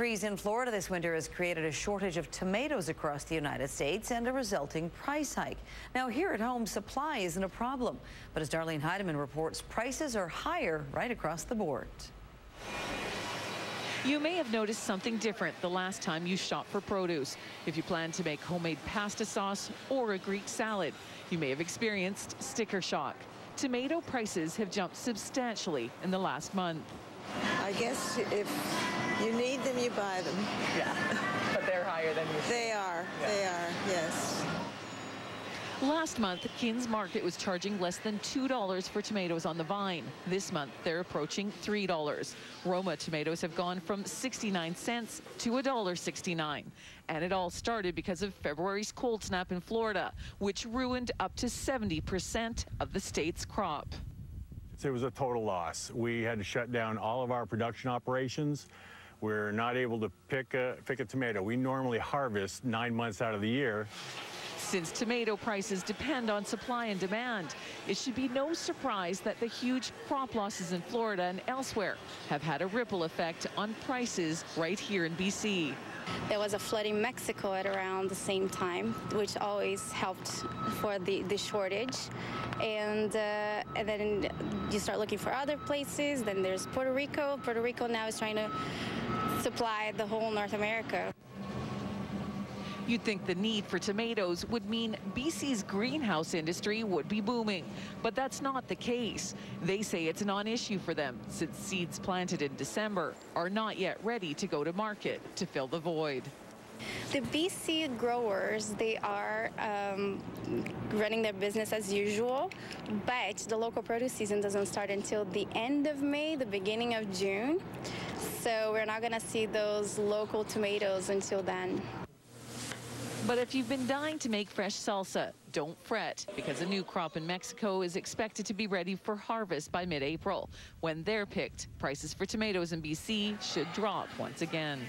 freeze in Florida this winter has created a shortage of tomatoes across the United States and a resulting price hike. Now, here at home, supply isn't a problem. But as Darlene Heidemann reports, prices are higher right across the board. You may have noticed something different the last time you shop for produce. If you plan to make homemade pasta sauce or a Greek salad, you may have experienced sticker shock. Tomato prices have jumped substantially in the last month. I guess if you need them, you buy them. Yeah, but they're higher than usual. They are, yes. Last month, Kin's Market was charging less than $2 for tomatoes on the vine. This month, they're approaching $3. Roma tomatoes have gone from 69 cents to $1.69. And it all started because of February's cold snap in Florida, which ruined up to 70% of the state's crop. It was a total loss. We had to shut down all of our production operations. We're not able to pick a tomato. We normally harvest 9 months out of the year. Since tomato prices depend on supply and demand, it should be no surprise that the huge crop losses in Florida and elsewhere have had a ripple effect on prices right here in BC. There was a flood in Mexico at around the same time, which always helped for the shortage. And then you start looking for other places. Then there's Puerto Rico. Puerto Rico now is trying to supply the whole North America. You'd think the need for tomatoes would mean BC's greenhouse industry would be booming, but that's not the case. They say it's a non-issue for them since seeds planted in December are not yet ready to go to market to fill the void. The BC growers, they are running their business as usual, but the local produce season doesn't start until the end of May, the beginning of June. So we're not going to see those local tomatoes until then. But if you've been dying to make fresh salsa, don't fret, because a new crop in Mexico is expected to be ready for harvest by mid-April. When they're picked, prices for tomatoes in BC should drop once again.